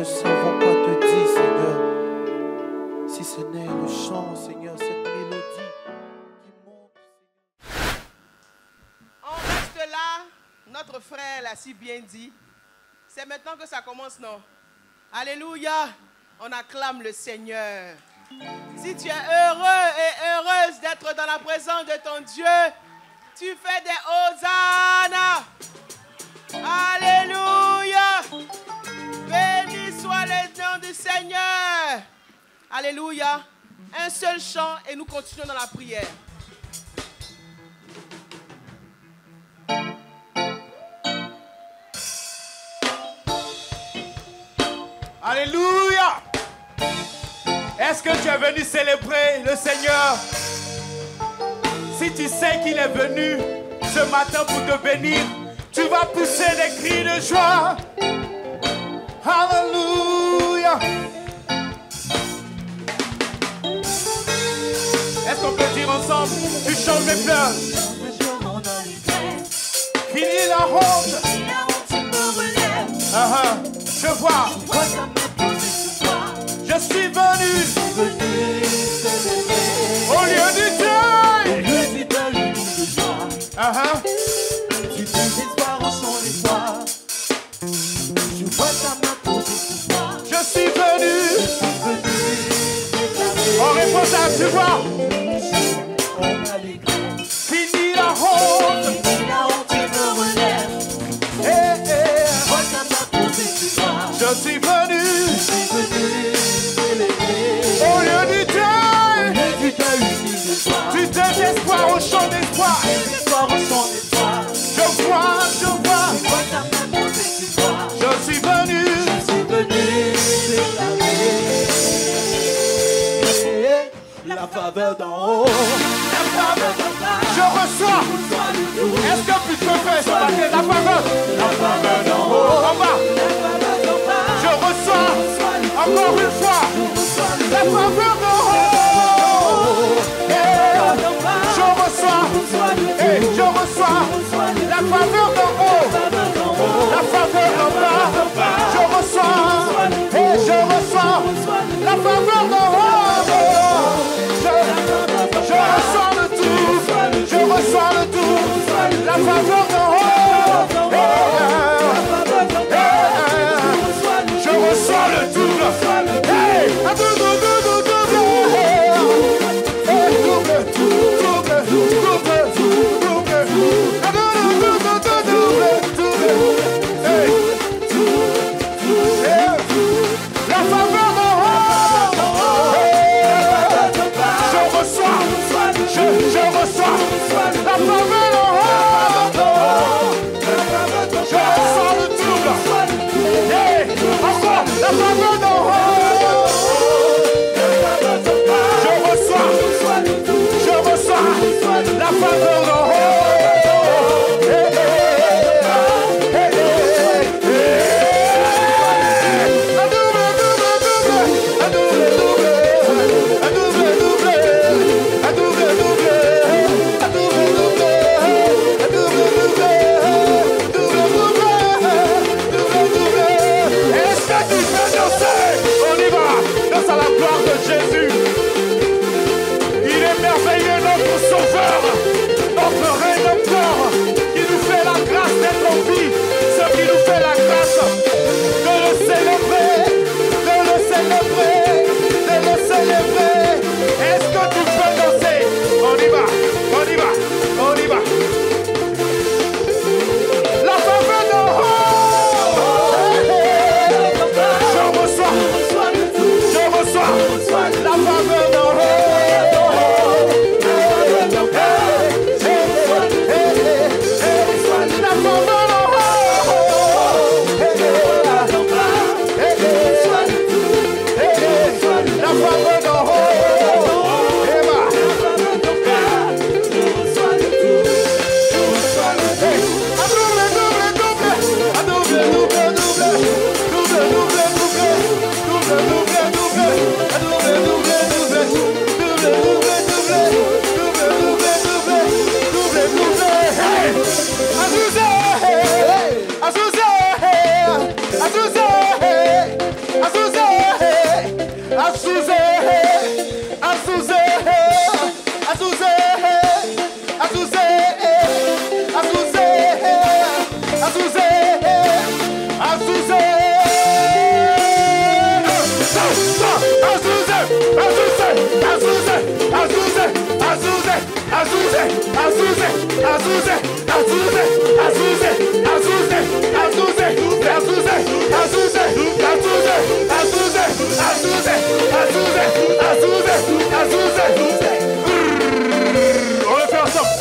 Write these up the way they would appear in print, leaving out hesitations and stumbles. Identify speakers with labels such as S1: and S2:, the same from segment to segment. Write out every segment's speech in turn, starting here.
S1: ne savons quoi te dire, Seigneur. Si ce n'est le chant, Seigneur, cette mélodie qui monte, Seigneur.
S2: On reste là, notre frère l'a si bien dit. C'est maintenant que ça commence, non? Alléluia, on acclame le Seigneur. Si tu es heureux et heureuse d'être dans la présence de ton Dieu, tu fais des hosannas. Alléluia. Béni soit le nom du Seigneur. Alléluia. Un seul chant et nous continuons dans la prière.
S3: Alléluia. Est-ce que tu es venu célébrer le Seigneur? Si tu sais qu'il est venu ce matin pour te bénir, tu vas pousser des cris de joie. Alléluia. Est-ce qu'on peut dire ensemble, tu changes mes pleurs, finis la honte, je vois, je suis venu au lieu du deuil,
S1: Du désespoir en son espoir, je vois ta main posée sur toi.
S3: je suis venu. On répond ça, tu vois. Fini la honte,
S1: tu me relèves. Vois ta main posée sur toi.
S3: je suis venu
S1: Célébrer
S3: au lieu du deuil,
S1: du deuil d'espoir.
S3: du désespoir au champ d'espoir.
S1: Désespoir en son espoir.
S3: Je vois,
S1: Vois ta main posée sur toi.
S3: je suis venu.
S1: Déclarer la faveur d'en haut. La faveur d'en bas.
S3: Je reçois. Est-ce que tu peux faire ce matin la faveur? La faveur d'en haut. En bas. Je reçois encore une fois la faveur d'en haut. Je reçois la faveur d'en haut. La faveur d'en bas. Je reçois la faveur d'en haut. Je reçois le tout. Je reçois le tout. La faveur d'en haut. Je reçois le tout. Hey! Double. On le fait ensemble.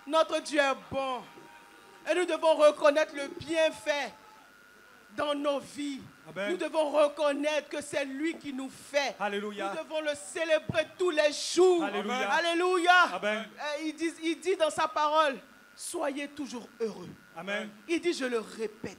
S2: Notre Dieu est bon. Et nous devons reconnaître le bienfait dans nos vies. Amen. Nous devons reconnaître que c'est lui qui nous fait. Alléluia. Nous devons le célébrer tous les jours. Alléluia. Alléluia. Amen. Il dit dans sa parole, soyez toujours heureux. Amen. Il dit, je le répète.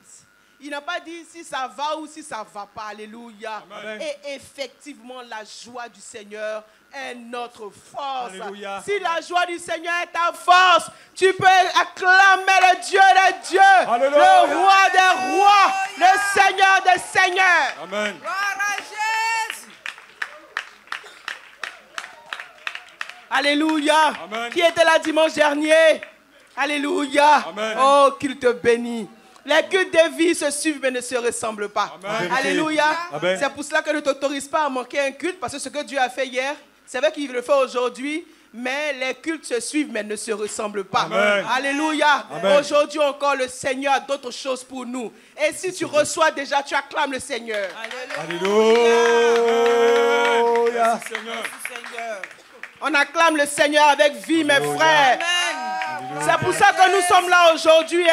S2: Il n'a pas dit si ça va ou si ça ne va pas. Alléluia. Amen. Et effectivement, la joie du Seigneur est notre force. Alléluia. Si la joie du Seigneur est ta force, tu peux acclamer le Dieu des dieux, Alléluia. Le roi des rois, le Seigneur des seigneurs. Amen. Gloire à Jésus. Alléluia. Amen. Qui était là dimanche dernier? Alléluia. Amen. Oh, qu'il te bénisse. Les cultes de vie se suivent mais ne se ressemblent pas. Amen. Alléluia. Amen. C'est pour cela que ne t'autorise pas à manquer un culte, parce que ce que Dieu a fait hier, c'est vrai qu'il le fait aujourd'hui, mais les cultes se suivent mais ne se ressemblent pas. Amen. Alléluia. Aujourd'hui encore, le Seigneur a d'autres choses pour nous. Et si tu reçois déjà, tu acclames le Seigneur. Alléluia. Alléluia. Merci, Seigneur. On acclame le Seigneur avec vie, mes frères. C'est pour ça que nous sommes là aujourd'hui,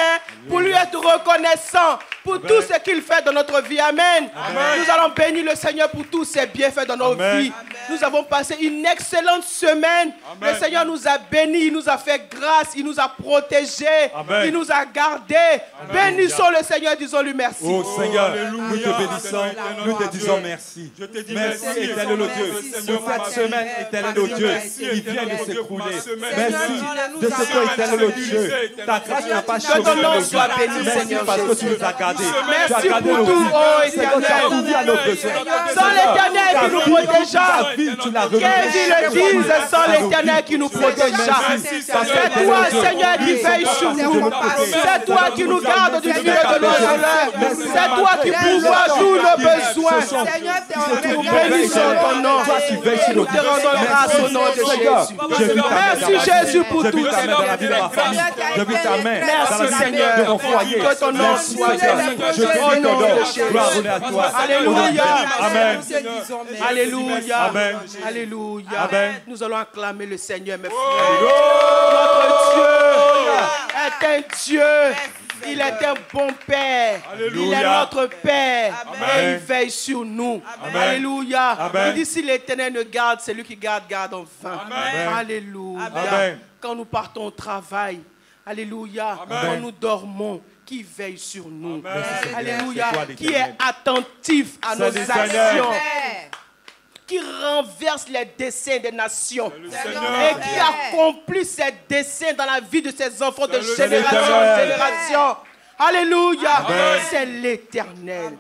S2: pour lui être reconnaissants pour tout ce qu'il fait dans notre vie. Amen. Amen. Nous allons bénir le Seigneur pour tous ses bienfaits dans nos vies. Nous avons passé une excellente semaine. Amen. Le Seigneur nous a bénis, il nous a fait grâce, il nous a protégés, il nous a gardés. Bénissons le Seigneur, disons-lui merci.
S4: Oh Seigneur, nous te bénissons, nous te disons merci. Merci éternel au Dieu. Pour cette semaine, éternel au Dieu, il vient de s'écrouler. Merci de ce que éternel au Dieu, ta grâce n'a pas changé.
S2: Que ton nom soit béni, Seigneur,
S4: parce que tu nous as gardés.
S2: Merci pour tout, oh éternel. Sans l'éternel qui nous protégea. Qu'elle le dise, sans l'éternel qui nous protégea. C'est toi, Seigneur, qui veille sur nous. C'est toi qui nous gardes du fil de nos douleurs. C'est toi qui pourvois tous nos besoins. Nous bénissons ton nom. Nous te rendons grâce au nom de Jésus. Merci Jésus pour tout. Merci Seigneur. Que ton nom soit béni.
S4: Je te donne gloire à toi.
S2: Alléluia.
S4: Amen.
S2: Alléluia.
S4: Amen.
S2: Alléluia.
S4: Amen.
S2: Nous allons acclamer le Seigneur, mes frères. Notre Dieu est un Dieu Il est un bon Père. Il est notre Père. Et il veille sur nous. Alléluia. Il dit si l'Éternel ne garde, c'est lui qui garde en vain. Alléluia. Quand nous partons au travail, alléluia. Quand nous dormons, qui veille sur nous. Alléluia. Qui est attentif à nos actions. Qui renverse les desseins des nations et qui accomplit ses desseins dans la vie de ses enfants de génération en génération. Alléluia. C'est l'Éternel.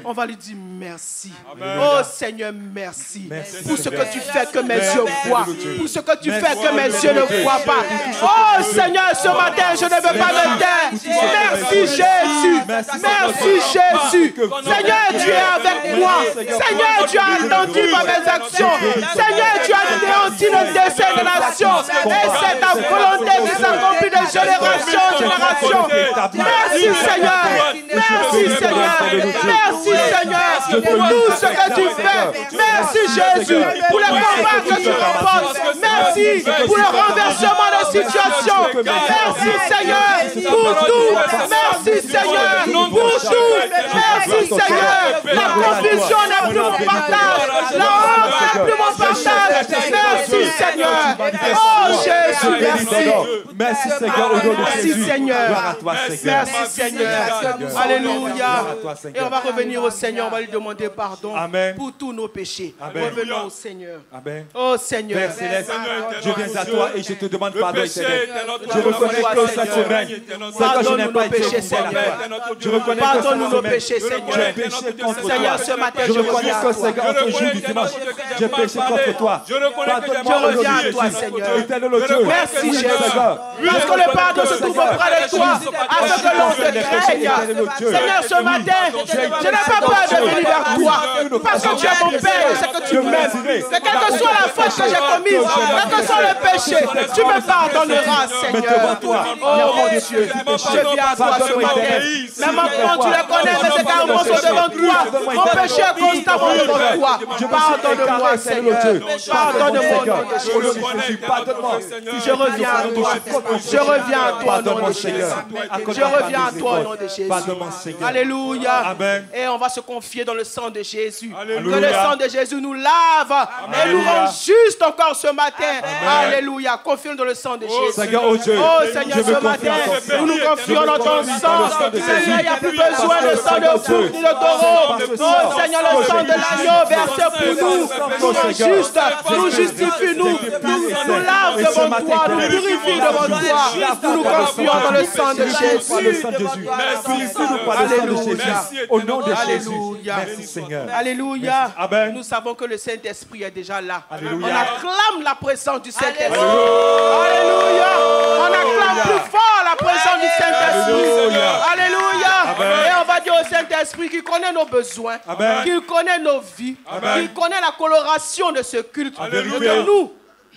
S2: On va lui dire merci. Oh Seigneur, merci. Pour ce que tu fais que mes yeux voient. Pour ce que tu fais que mes yeux ne voient pas. Oh Seigneur, ce matin, je ne veux pas me taire. Merci Jésus. Merci Jésus. Seigneur, tu es avec moi. Seigneur, tu as attendu à mes actions. Seigneur, tu as anéanti le dessein des nations. Et c'est ta volonté qui s'accomplit de génération en génération. Merci Seigneur, merci Seigneur, merci Seigneur pour tout ce que tu fais. Merci Jésus pour le combat que tu remportes. Merci pour le renversement de situation. Merci Seigneur pour tout. Merci Seigneur pour tout. Merci Seigneur. La confusion n'est plus mon partage. La honte n'est plus mon partage. Merci Seigneur. Oh Jésus, merci.
S4: Merci Seigneur au nom de Jésus.
S2: Merci Seigneur.
S4: Gloire à toi Seigneur.
S2: Merci Seigneur. Alléluia. Et on va revenir au Seigneur, on va lui demander pardon pour tous nos péchés. Revenons au Seigneur.
S4: Amen.
S2: Oh Seigneur.
S4: Père Céleste, je viens à toi et je te demande pardon, Seigneur. Je reconnais que cette semaine, Seigneur, je n'ai pas été fidèle à toi. Je reconnais que
S2: pardonne-nous nos péchés, Seigneur.
S4: j'ai péché contre toi.
S2: Seigneur, ce matin,
S4: Je
S2: je
S4: reconnais
S2: reviens à
S4: que,
S2: toi.
S4: Seigneur, ce jour du dimanche, j'ai péché contre toi.
S2: Je reviens à toi, Seigneur.
S4: Éternel Dieu.
S2: Merci, Jésus. Parce que le pardon se trouve auprès de toi, afin que l'on te craigne. Seigneur, ce matin, je n'ai pas peur de venir vers toi, parce que tu es mon Père, c'est que tu m'aimes. Que quelle que soit la faute que j'ai commise, quel que soit le péché, tu me pardonneras, Seigneur. Oh mon Dieu, je viens à toi ce matin. Même quand tu le connais, mais c'est car mon sont devant toi. Mon péché est constamment devant toi. Pardonne-moi, Seigneur. Pardonne-moi, nom de Jésus. Je reviens à toi. Je reviens à toi, nom de Jésus. Je reviens à toi, nom de Jésus. Alléluia. Et on va se confier dans le sang de Jésus. Que le sang de Jésus nous lave et nous rend juste encore ce matin. Alléluia. Confions dans le sang de Jésus. Oh Seigneur, ce matin, nous nous confions dans ton sang. Seigneur, il n'y a plus besoin de sang de bouc ni de taureau. Oh Seigneur, le sang de l'agneau versé pour nous nous rend juste, nous justifie, nous lave devant toi, nous purifie devant toi. Nous nous confions dans le sang de Jésus. Alléluia.
S4: Au nom de Jésus.
S2: Alléluia.
S4: Merci Seigneur.
S2: Alléluia.
S4: Amen.
S2: Nous savons que le Saint-Esprit est déjà là.
S4: Alléluia.
S2: On acclame la présence du Saint-Esprit. Alléluia. On acclame plus fort la présence du Saint-Esprit. Alléluia. Et on va dire au Saint-Esprit qu'il connaît nos besoins, qu'il connaît nos vies, qu'il connaît la coloration de ce culte. Et que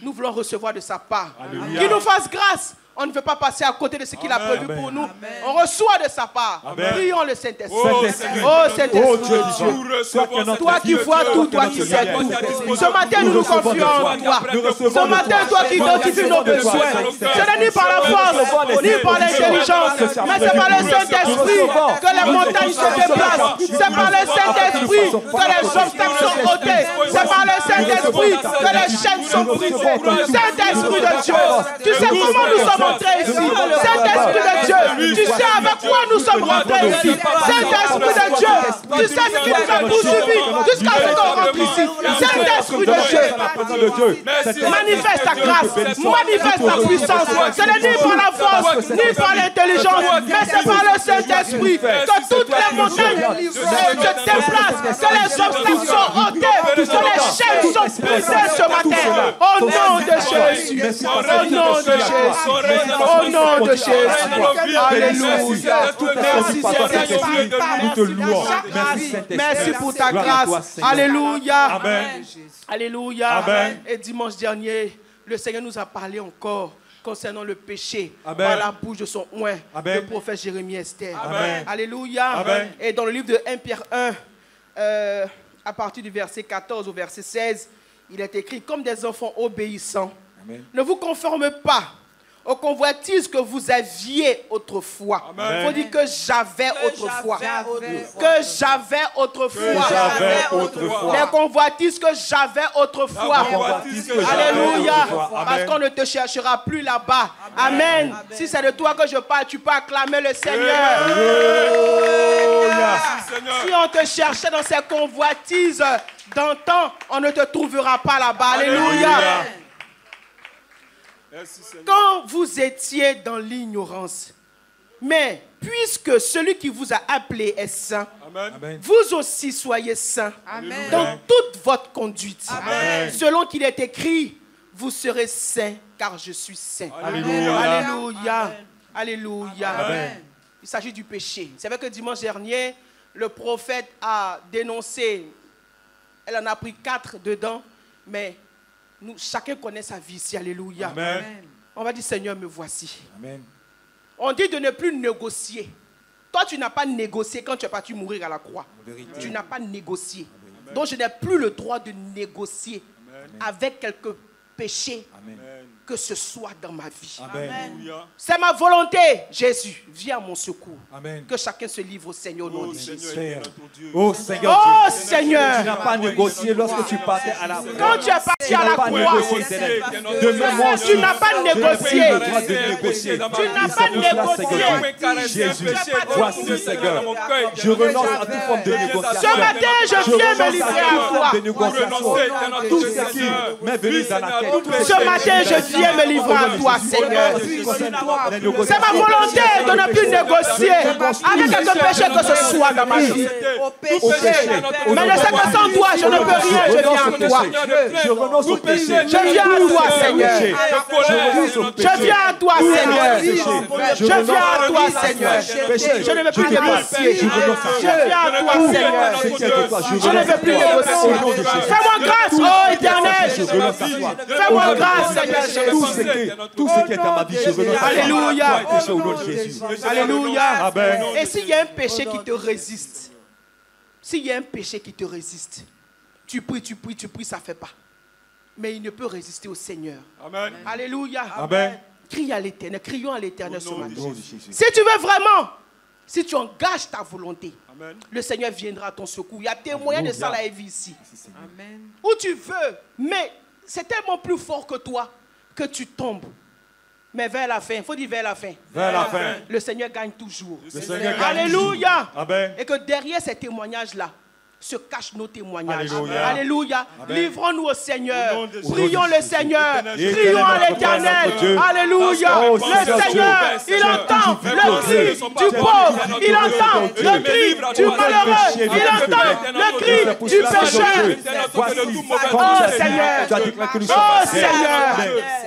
S2: nous voulons recevoir de sa part. Qu'il nous fasse grâce. On ne veut pas passer à côté de ce qu'il a prévu pour nous. On reçoit de sa part. Prions le Saint-Esprit. Oh Saint-Esprit, toi qui vois tout, toi qui sais tout. Ce matin, nous nous confions en toi. Ce matin, toi qui identifies nos besoins. Ce n'est ni par la force, ni par l'intelligence, mais c'est par le Saint-Esprit que les montagnes se déplacent. C'est par le Saint-Esprit que les obstacles sont ôtés. C'est par le Saint-Esprit que les chaînes sont brisées. Saint-Esprit de Dieu, tu sais comment nous sommes rentrés ici. Saint-Esprit de Dieu, tu sais avec quoi nous sommes rentrés ici. Saint-Esprit de Dieu, tu sais ce qui nous a poursuivis jusqu'à ce qu'on rentre ici. Saint-Esprit de Dieu, manifeste ta grâce, manifeste ta puissance. Ce n'est ni par la force, ni par l'intelligence, mais c'est par le Saint-Esprit que toutes les montagnes se déplacent, que les obstacles sont ôtés, que les chaînes sont brisées ce matin. Au nom de Jésus, au nom de Jésus. Au nom de Jésus. Alléluia. Merci Saint-Esprit.
S4: Nous te louons.
S2: Merci pour ta grâce. Alléluia.
S4: Amen.
S2: Alléluia.
S4: Amen.
S2: Et dimanche dernier, le Seigneur nous a parlé encore concernant le péché.
S4: Amen.
S2: Par la bouche de son oint,
S4: Amen.
S2: le prophète Jérémie Esther.
S4: Amen.
S2: Alléluia.
S4: Amen.
S2: Et dans le livre de 1 Pierre 1, à partir du verset 14 au verset 16, il est écrit: comme des enfants obéissants,
S4: Amen.
S2: ne vous conformez pas aux convoitises que vous aviez autrefois. Il faut dire que j'avais autrefois. Que j'avais autrefois. Les convoitises que j'avais autrefois. Alléluia. Parce qu'on ne te cherchera plus là-bas. Amen. Si c'est de toi que je parle, tu peux acclamer le Seigneur. Si on te cherchait dans ces convoitises d'antan, on ne te trouvera pas là-bas. Alléluia. Quand vous étiez dans l'ignorance, mais puisque celui qui vous a appelé est saint, vous aussi soyez saints dans toute votre conduite. Selon qu'il est écrit, vous serez saints car je suis saint. Alléluia. Alléluia. Alléluia. Il s'agit du péché. C'est vrai que dimanche dernier, le prophète a dénoncé, elle en a pris 4 dedans, mais nous, chacun connaît sa vie ici. Alléluia. Amen. On va dire, Seigneur, me voici. Amen. On dit de ne plus négocier. Toi, tu n'as pas négocié quand tu es parti mourir à la croix. Tu n'as pas négocié. Amen. Donc, je n'ai plus le droit de négocier avec quelques péchés que ce soit dans ma vie. C'est ma volonté. Jésus, viens à mon secours. Amen. Que chacun se livre au Seigneur. Oh Seigneur.
S4: Oh Seigneur.
S2: Oh Seigneur.
S4: Tu n'as pas négocié lorsque tu partais à la croix.
S2: Quand tu es parti à la croix, tu n'as pas négocié. Tu n'as pas négocié.
S4: Jésus, voici Seigneur. Je renonce à toute forme de négociation.
S2: Ce matin, je viens me livrer à toi.
S4: Tout ce qui m'est venu dans la tête.
S2: Ce matin, je viens me livrer à toi, Seigneur. C'est ma volonté de ne plus négocier avec quelque péché que ce soit dans ma vie. Mais je sais que sans toi, je ne peux rien. Je viens à toi.
S4: Je renonce au péché.
S2: Je viens à toi, Seigneur. Je viens à toi, Seigneur. Je viens à toi, Seigneur. Je ne veux plus négocier. Je viens à toi, Seigneur. Je ne veux plus négocier. Fais-moi grâce, oh Éternel. Fais-moi grâce, Seigneur.
S4: Tout ce qui est dans ma vie, je renonce.
S2: Alléluia.
S4: Au nom de Jésus.
S2: Alléluia.
S4: Amen.
S2: Et s'il y a un péché qui te résiste, s'il y a un péché qui te résiste, tu pries, ça ne fait pas. Mais il ne peut résister au Seigneur. Amen. Alléluia.
S4: Amen.
S2: Crie à l'Éternel, crions à l'Éternel ce matin. Si tu veux vraiment, si tu engages ta volonté, amen, le Seigneur viendra à ton secours. Il y a des moyens de ça la vie ici. Amen. Où tu veux, mais c'est tellement plus fort que toi que tu tombes. Mais vers la fin, il faut dire vers la fin.
S4: Vers la fin.
S2: Le Seigneur gagne toujours.
S4: Le Seigneur gagne.
S2: Alléluia.
S4: Amen.
S2: Et que derrière ces témoignages-là se cachent nos témoignages.
S4: Alléluia.
S2: Alléluia. Livrons-nous au Seigneur.
S4: Jésus.
S2: Prions le Seigneur. Prions à l'Éternel. Alléluia.
S4: Oh,
S2: le Seigneur, il entend le cri du pauvre. Il entend le cri du malheureux. Il entend le cri du pécheur. Oh Seigneur. Oh Seigneur.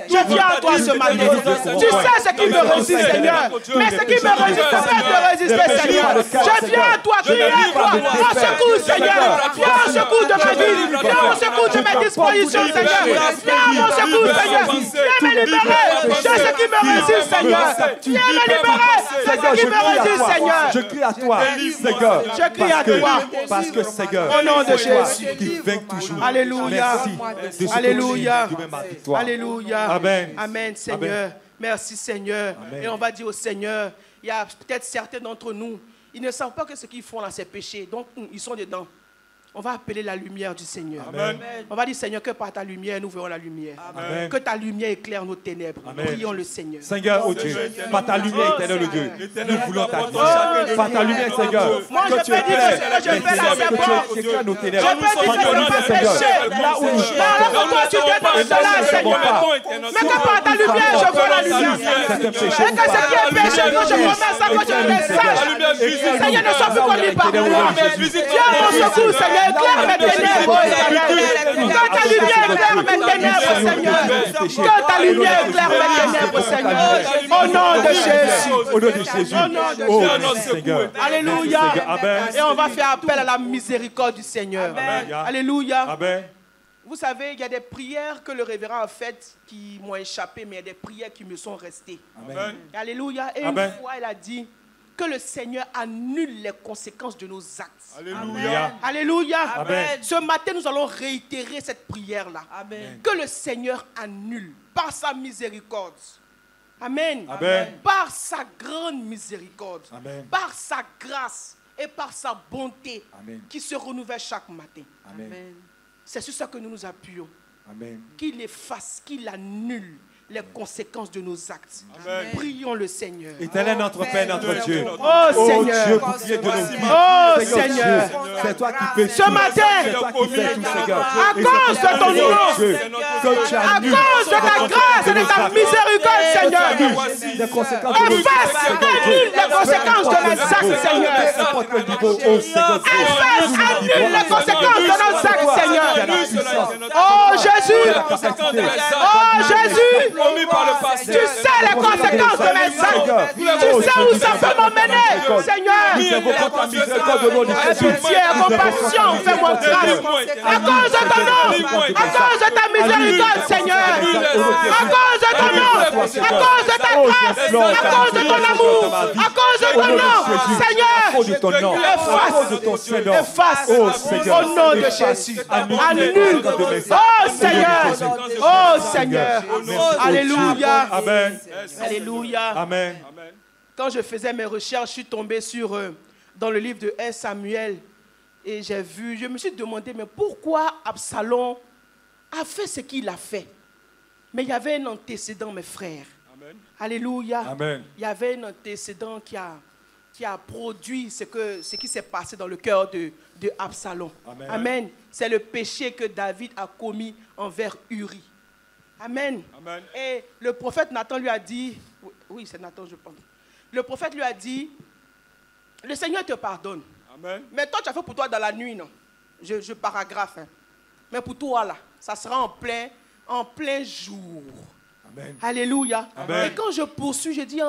S2: Je viens à toi ce matin. Tu sais ce qui me résiste, Seigneur. Mais ce qui me résiste, c'est de résister, Seigneur. Je viens à toi, crier à toi. En secours, Seigneur. Viens au secours de ma vie. Viens au secours de mes dispositions, Seigneur. Viens à mon secours, Seigneur. Viens me libérer de ce qui me résiste, Seigneur. Viens me libérer de ce qui me résiste, Seigneur.
S4: Je crie à toi, Seigneur.
S2: Je crie à toi.
S4: Parce que, Seigneur,
S2: au nom de Jésus,
S4: qui vainc toujours.
S2: Alléluia.
S4: Merci de ce
S2: Alléluia.
S4: que tu mets ma victoire.
S2: Alléluia.
S4: Amen.
S2: Amen, Seigneur.
S4: Amen.
S2: Merci, Seigneur.
S4: Amen.
S2: Et on va dire au Seigneur, il y a peut-être certains d'entre nous, ils ne savent pas que ce qu'ils font là, c'est péché. Donc, ils sont dedans. On va appeler la lumière du Seigneur.
S4: Amen.
S2: On va dire, Seigneur, que par ta lumière, nous verrons la lumière.
S4: Amen.
S2: Que ta lumière éclaire nos ténèbres.
S4: Amen.
S2: Prions le Seigneur.
S4: Seigneur, oh Dieu, par ta lumière, éternel, Dieu, nous voulons ta lumière. Par ta lumière, Seigneur,
S2: Moi, je
S4: que
S2: peux
S4: tu
S2: dire que
S4: éclaires,
S2: ce que je fais là, c'est bon.
S4: tu éclaires nos ténèbres.
S2: Je peux dire que
S4: Par ta
S2: ce n'est
S4: lumière,
S2: pas
S4: Seigneur,
S2: péché.
S4: là où nous
S2: Alors que toi, tu dénonces cela, Seigneur. Mais que par ta lumière, je vois la lumière, Seigneur. Et que ce qui est péché, que je promets ça, que je le sache. Seigneur, ne sois plus connu par moi. Viens mon secours, Seigneur, éclaire mes ténèbres, Seigneur. Que ta lumière éclaire mes ténèbres, Seigneur. Que ta lumière éclaire mes ténèbres, Seigneur. Au nom de Jésus.
S4: Au nom de Jésus.
S2: Au nom de
S4: Oh,
S2: Jésus.
S4: Seigneur.
S2: Alléluia.
S4: Amen.
S2: Et on va faire appel à la miséricorde du Seigneur.
S4: Amen.
S2: Alléluia.
S4: Amen.
S2: Vous savez, il y a des prières que le révérend a faites qui m'ont échappé, mais il y a des prières qui me sont restées.
S4: Amen.
S2: Alléluia. Et
S4: Amen.
S2: une fois, il a dit que le Seigneur annule les conséquences de nos actes.
S4: Alléluia.
S2: Alléluia.
S4: Amen.
S2: Ce matin, nous allons réitérer cette prière-là. Que le Seigneur annule par sa miséricorde Amen.
S4: Amen.
S2: Par sa grande miséricorde,
S4: Amen.
S2: par sa grâce et par sa bonté
S4: Amen.
S2: qui se renouvelle chaque matin.
S4: Amen.
S2: C'est sur ça que nous nous appuyons.
S4: Amen.
S2: Qu'il efface, qu'il annule les conséquences de nos actes.
S3: Amen.
S2: Prions le Seigneur.
S4: Éternel notre Père, notre Dieu.
S2: Oh Seigneur.
S4: Dieu, bouclier de nos vies.
S2: Oh
S4: Seigneur
S2: Seigneur.
S4: Dieu, c'est toi qui fais
S2: Ce
S4: tout.
S2: matin,
S4: C'est toi qui fais tout, Seigneur.
S2: à
S4: Et
S2: cause
S4: c'est
S2: de ton
S4: Dieu,
S2: nom,
S4: que tu
S2: à
S4: annules
S2: cause de ta grâce et de ta miséricorde, Seigneur,
S4: les conséquences de nos
S2: efface,
S4: actes,
S2: annule les conséquences de nos actes, Seigneur.
S4: N'importe quel niveau, oh Seigneur Dieu.
S2: Efface, annule les conséquences de nos actes, Seigneur. Oh Jésus. Oh Jésus. Tu sais les conséquences de mes actes. Tu sais où ça peut m'emmener, Seigneur. Pitié, compassion, fais-moi grâce. À cause de ton nom, à cause de ta miséricorde, Seigneur. À cause de ton nom, à cause de ta grâce, à cause de ton amour, à cause de ton nom, Seigneur. Efface, au nom de Jésus. Annule. Oh Seigneur. Oh Seigneur. Alléluia.
S4: Amen.
S2: Alléluia.
S4: Amen.
S2: Quand je faisais mes recherches, je suis tombé dans le livre de 1 Samuel et je me suis demandé, mais pourquoi Absalom a fait ce qu'il a fait? Mais il y avait un antécédent, mes frères.
S3: Amen.
S2: Alléluia.
S4: Amen.
S2: Il y avait un antécédent qui a produit ce qui s'est passé dans le cœur de Absalom.
S4: Amen.
S2: Amen. C'est le péché que David a commis envers Uri. Amen.
S3: Amen.
S2: Et le prophète Nathan lui a dit, oui, c'est Nathan, je pense. Le prophète lui a dit, le Seigneur te pardonne.
S3: Amen.
S2: Mais toi, tu as fait pour toi dans la nuit, non? Je paragraphe. Hein. Mais pour toi, là, ça sera en plein jour.
S4: Amen.
S2: Alléluia.
S4: Amen.
S2: Et quand je poursuis, je dis,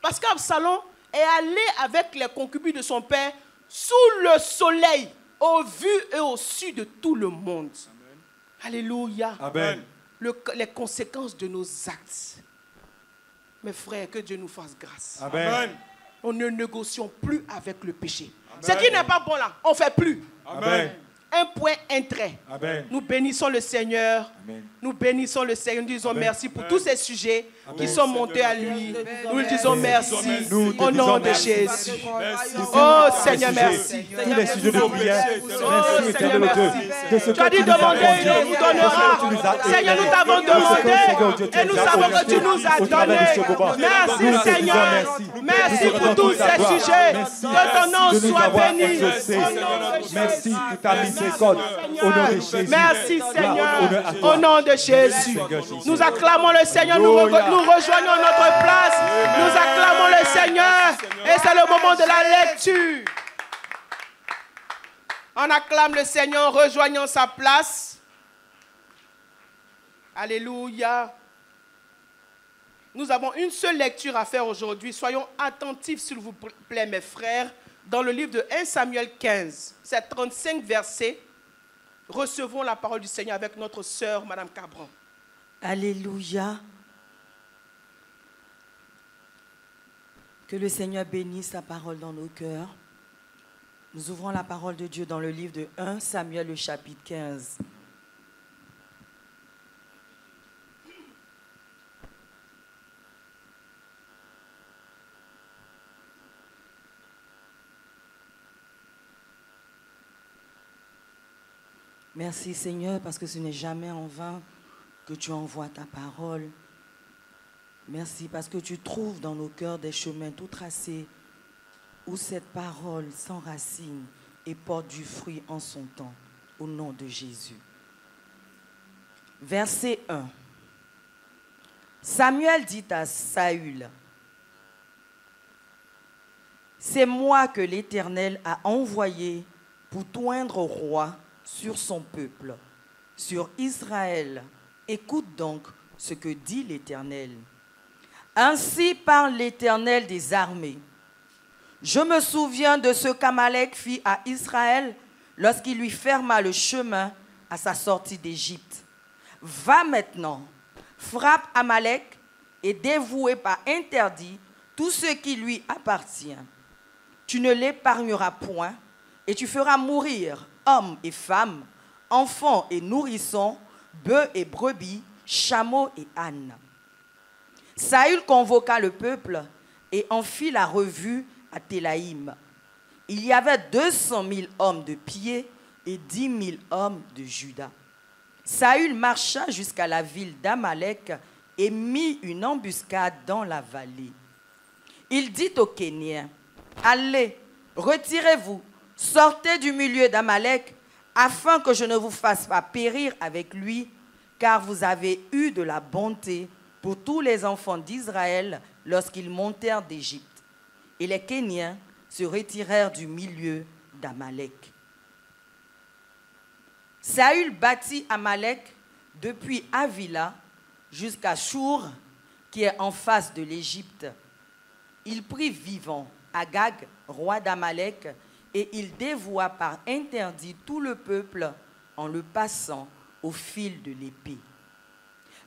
S2: parce qu'Absalom est allé avec les concubines de son père sous le soleil, au vu et au su de tout le monde. Amen. Alléluia.
S4: Amen.
S2: Les conséquences de nos actes. Mes frères, que Dieu nous fasse grâce.
S4: Amen.
S2: On ne négocions plus avec le péché. Ce qui n'est pas bon là, on ne fait plus.
S4: Amen.
S2: Un point, un trait.
S4: Amen.
S2: Nous bénissons le Seigneur.
S4: Amen.
S2: Nous bénissons le Seigneur. Nous disons merci pour tous ces sujets qui sont montés à lui. Nous lui disons merci au nom de Jésus. Oh Seigneur, merci.
S4: Tous les sujets de prière. Merci,
S2: Seigneur,
S4: éternel Dieu. De ce
S2: Tu as
S4: que
S2: dit
S4: tu nous as
S2: demander, il
S4: conduit.
S2: vous donnera. Seigneur, nous t'avons demandé et nous savons que tu nous as donné. Merci Seigneur. Merci pour tous ces sujets. Que ton nom soit béni.
S4: Merci pour ta miséricorde. Au nom de Jésus.
S2: Merci Seigneur. Au nom de Jésus. Nous acclamons le Seigneur. Nous rejoignons notre place. Nous acclamons le Seigneur. Et c'est le moment de la lecture. On acclame le Seigneur en rejoignant sa place. Alléluia. Nous avons une seule lecture à faire aujourd'hui. Soyons attentifs, s'il vous plaît, mes frères, dans le livre de 1 Samuel 15. C'est 35 versets. Recevons la parole du Seigneur avec notre sœur, Madame Cabran.
S5: Alléluia. Que le Seigneur bénisse sa parole dans nos cœurs. Nous ouvrons la parole de Dieu dans le livre de 1 Samuel, le chapitre 15. Merci Seigneur, parce que ce n'est jamais en vain que tu envoies ta parole. Merci parce que tu trouves dans nos cœurs des chemins tout tracés où cette parole s'enracine et porte du fruit en son temps, au nom de Jésus. Verset 1. Samuel dit à Saül, « C'est moi que l'Éternel a envoyé pour t'oindre roi sur son peuple, sur Israël. Écoute donc ce que dit l'Éternel. Ainsi parle l'Éternel des armées. Je me souviens de ce qu'Amalek fit à Israël lorsqu'il lui ferma le chemin à sa sortie d'Égypte. Va maintenant, frappe Amalek et dévoue par interdit tout ce qui lui appartient. Tu ne l'épargneras point et tu feras mourir hommes et femmes, enfants et nourrissons, bœufs et brebis, chameaux et ânes. Saül convoqua le peuple et en fit la revue à Télaïm. Il y avait 200 000 hommes de pied et 10 000 hommes de Juda. Saül marcha jusqu'à la ville d'Amalek et mit une embuscade dans la vallée. Il dit aux Kéniens, « Allez, retirez-vous, sortez du milieu d'Amalek, afin que je ne vous fasse pas périr avec lui, car vous avez eu de la bonté pour tous les enfants d'Israël lorsqu'ils montèrent d'Égypte. » Et les Kéniens se retirèrent du milieu d'Amalek. Saül bâtit Amalek depuis Havila jusqu'à Shur, qui est en face de l'Égypte. Il prit vivant Agag, roi d'Amalek, et il dévoua par interdit tout le peuple en le passant au fil de l'épée.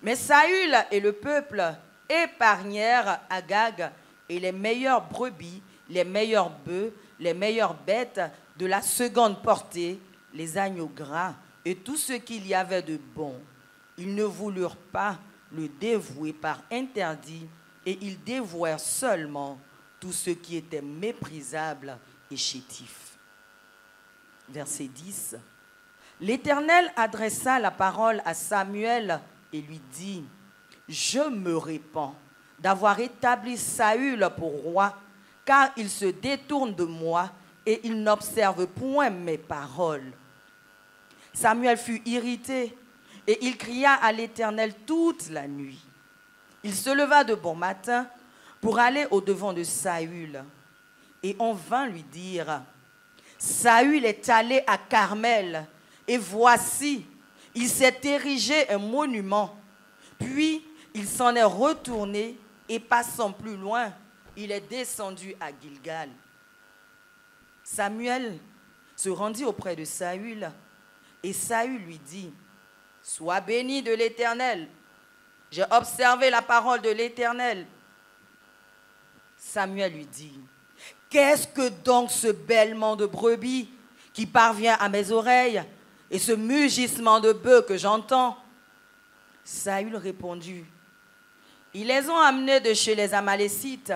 S5: Mais Saül et le peuple épargnèrent Agag et les meilleures brebis, les meilleurs bœufs, les meilleures bêtes de la seconde portée, les agneaux gras et tout ce qu'il y avait de bon. Ils ne voulurent pas le dévouer par interdit et ils dévouèrent seulement tout ce qui était méprisable et chétif. Verset 10. L'Éternel adressa la parole à Samuel et lui dit, « Je me répands d'avoir établi Saül pour roi, car il se détourne de moi et il n'observe point mes paroles. » Samuel fut irrité et il cria à l'Éternel toute la nuit. Il se leva de bon matin pour aller au-devant de Saül. Et on vint lui dire, « Saül est allé à Carmel, et voici, il s'est érigé un monument. Puis il s'en est retourné, et passant plus loin, il est descendu à Gilgal. » Samuel se rendit auprès de Saül, et Saül lui dit, « Sois béni de l'Éternel. J'ai observé la parole de l'Éternel. » Samuel lui dit, « Qu'est-ce que donc ce bêlement de brebis qui parvient à mes oreilles et ce mugissement de bœufs que j'entends? » Saül répondit, « Ils les ont amenés de chez les Amalécites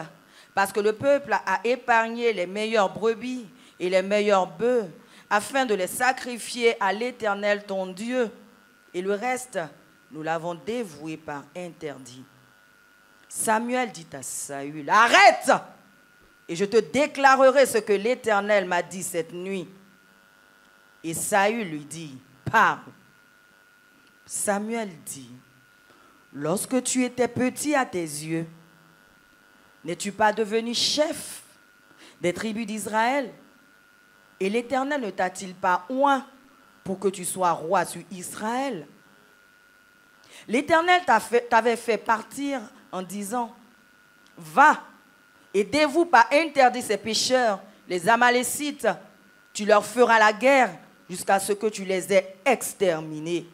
S5: parce que le peuple a épargné les meilleures brebis et les meilleurs bœufs afin de les sacrifier à l'Éternel ton Dieu. Et le reste, nous l'avons dévoué par interdit. » Samuel dit à Saül, « Arrête, et je te déclarerai ce que l'Éternel m'a dit cette nuit. » Et Saül lui dit, « Parle. » Samuel dit, « Lorsque tu étais petit à tes yeux, n'es-tu pas devenu chef des tribus d'Israël? Et l'Éternel ne t'a-t-il pas oint pour que tu sois roi sur Israël? L'Éternel t'avait fait partir en disant, « Va et dévoue par interdit ces pécheurs, les Amalécites, tu leur feras la guerre jusqu'à ce que tu les aies exterminés.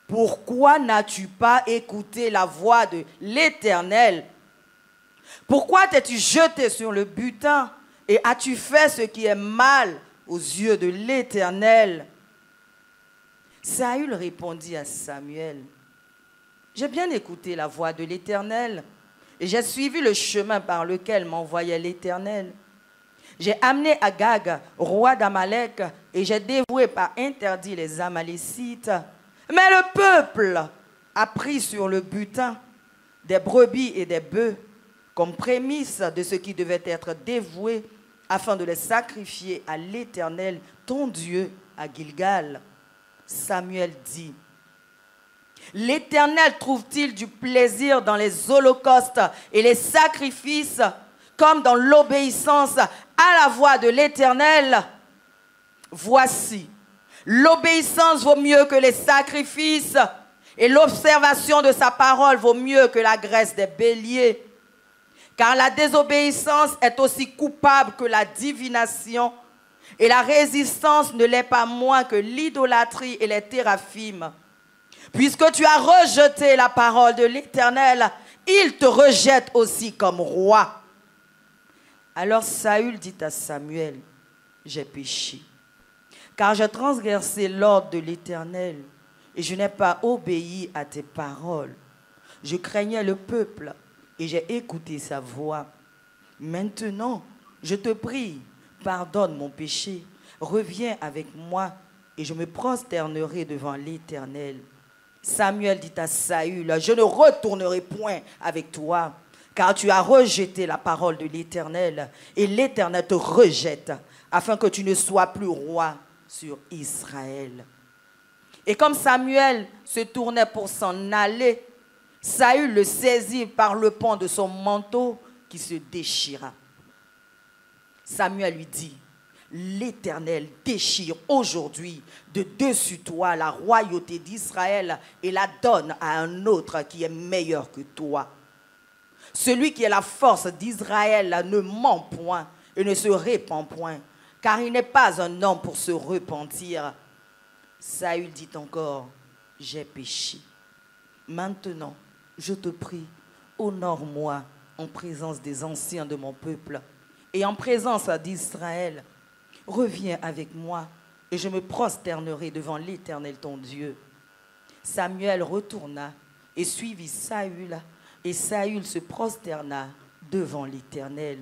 S5: Pourquoi n'as-tu pas écouté la voix de l'Éternel? Pourquoi t'es-tu jeté sur le butin et as-tu fait ce qui est mal aux yeux de l'Éternel? » Saül répondit à Samuel, « J'ai bien écouté la voix de l'Éternel et j'ai suivi le chemin par lequel m'envoyait l'Éternel. J'ai amené Agag, roi d'Amalek, et j'ai dévoué par interdit les Amalécites. Mais le peuple a pris sur le butin des brebis et des bœufs comme prémisse de ce qui devait être dévoué afin de les sacrifier à l'Éternel, ton Dieu, à Gilgal. » Samuel dit, « L'Éternel trouve-t-il du plaisir dans les holocaustes et les sacrifices comme dans l'obéissance à la voix de l'Éternel? Voici, l'obéissance vaut mieux que les sacrifices et l'observation de sa parole vaut mieux que la graisse des béliers. Car la désobéissance est aussi coupable que la divination et la résistance ne l'est pas moins que l'idolâtrie et les téraphimes. Puisque tu as rejeté la parole de l'Éternel, il te rejette aussi comme roi. » Alors Saül dit à Samuel, « J'ai péché, car j'ai transgressé l'ordre de l'Éternel et je n'ai pas obéi à tes paroles. je craignais le peuple et j'ai écouté sa voix. Maintenant, je te prie, pardonne mon péché, reviens avec moi et je me prosternerai devant l'Éternel. Samuel dit à Saül, je ne retournerai point avec toi, car tu as rejeté la parole de l'Éternel, et l'Éternel te rejette, afin que tu ne sois plus roi sur Israël. Et comme Samuel se tournait pour s'en aller, Saül le saisit par le pan de son manteau qui se déchira. Samuel lui dit, l'Éternel déchire aujourd'hui de dessus toi la royauté d'Israël et la donne à un autre qui est meilleur que toi. Celui qui est la force d'Israël ne ment point et ne se répand point, car il n'est pas un homme pour se repentir. Saül dit encore, j'ai péché. Maintenant, je te prie, honore-moi en présence des anciens de mon peuple et en présence d'Israël. Reviens avec moi et je me prosternerai devant l'Éternel ton Dieu. Samuel retourna et suivit Saül, et Saül se prosterna devant l'Éternel.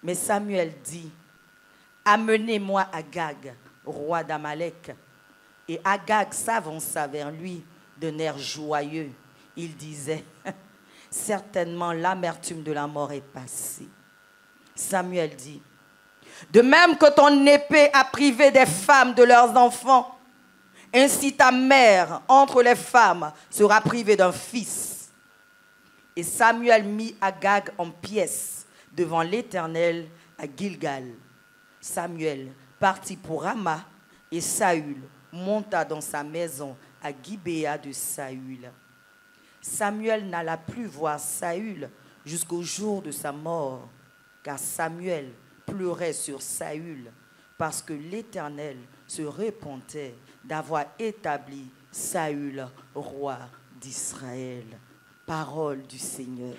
S5: Mais Samuel dit, amenez-moi Agag, roi d'Amalek. Et Agag s'avança vers lui d'un air joyeux. Il disait, certainement l'amertume de la mort est passée. Samuel dit, de même que ton épée a privé des femmes de leurs enfants, ainsi ta mère entre les femmes sera privée d'un fils. Et Samuel mit Agag en pièces devant l'Éternel à Gilgal. Samuel partit pour Rama et Saül monta dans sa maison à Gibéa de Saül. Samuel n'alla plus voir Saül jusqu'au jour de sa mort, car Samuel pleurait sur Saül parce que l'Éternel se repentait d'avoir établi Saül roi d'Israël. Parole du Seigneur.